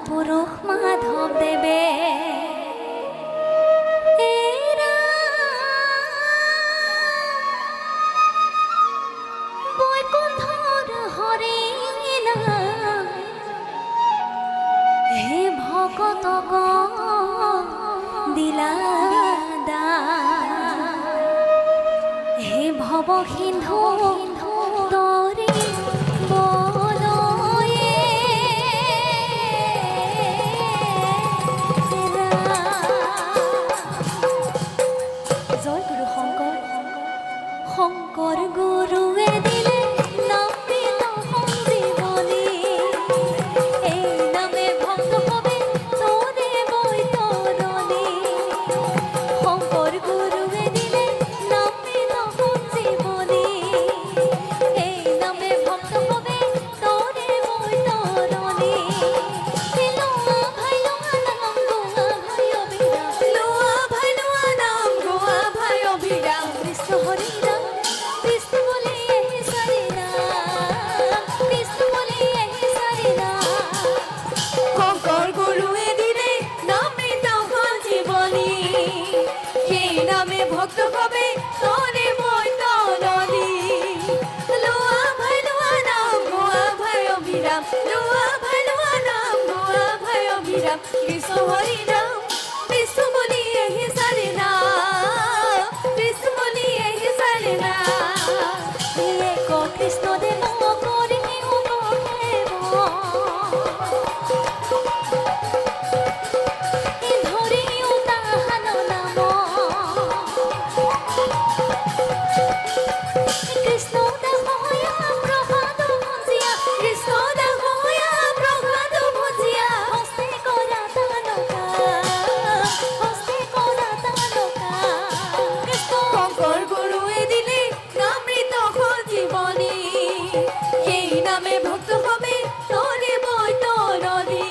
মহাপুৰুষ মাধব দেবে বৈকুণ্ঠৰ হৰে হে ভকত দিলা হে ভব সিন্ধু তৰে জয় গুৰু শঙ্কৰ শঙ্কৰ গুৰুৱে দিলে নামে তহং জীৱনী এই নামে ভক্ত হবে তোৰে বৈতৰণী শঙ্কৰ গুৰুৱে দিলে নামে তহং জীৱনী এই নামে ভক্ত হবে তোৰে বৈতৰণী লোৱা ভাই লোৱা নাম গোৱা ভাই অবিৰাম লোৱা ভাই লোৱা নাম গোৱা ভাই অবিৰাম কৃষ্ণ হৰি নাম কৃষ্ণ বলে হৰি নাম কৃষ্ণ বলে হৰি নাম শঙ্কৰ গুৰুৱে দিলে নামে তহং জীৱনী সেই নামে ভক্ত হবে তোৰে বৈতৰণী লোৱা ভাই লোৱা নাম গোৱা ভাই অবিৰাম লোৱা ভাই লোৱা নাম গোৱা ভাই অবিৰাম কৃষ্ণ হৰি নাম কৃষ্ণ বলি হৰি নাম কৃষ্ণ বলি হৰি নাম এক কৃষ্ণ দেৱ কৰি ধৰিও তাহান নাম কৃষ্ণ দেহয়া প্ৰসাদ ভজিয়া কৃষ্ণ দেহয়া প্ৰসাদ ভজিয়া হস্তে কৰা তানকা কৃষ্ণ শঙ্কৰ গুৰুৱে দিলে নামে তহং জীৱনী সেই নামে ভক্ত হবে তোৰে বৈতৰণী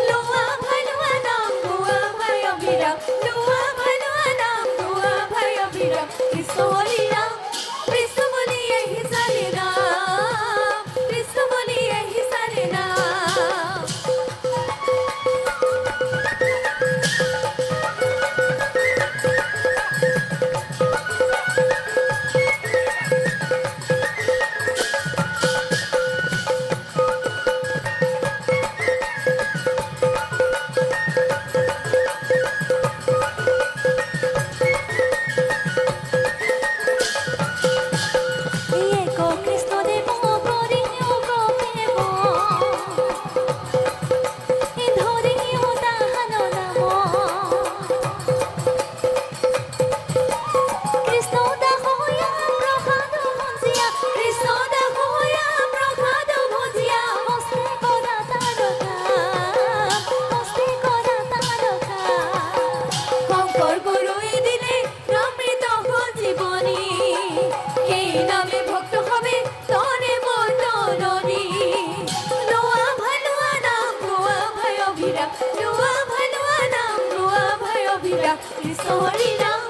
লোৱা ভাই লোৱা নাম গোৱা ভাই অবিৰাম লোৱা ভাই লোৱা নাম গোৱা ভাই অবিৰাম কৃষ্ণ হৰি নাম কৃষ্ণ বলি হৰি নাম কৃষ্ণ বলি হৰি নাম এক কৃষ্ণ দেৱ কৰি প্ৰেম ধৰিও তাহান নাম কৃষ্ণ দেহয়া প্ৰসাদ ভজিয়া কৃষ্ণ দেহয়া প্ৰসাদ ভজিয়া হস্তে কৰা তানকা শঙ্কৰ গুৰুৱে দিলে নামে তহং জীৱনী সেই নামে ভক্ত হবে তোৰে বৈতৰণী লোৱা ভাই লোৱা নাম গোৱা ভাই অবিৰাম লোৱা ভাই লোৱা নাম গোৱা ভাই অবিৰাম কৃষ্ণ হৰি নাম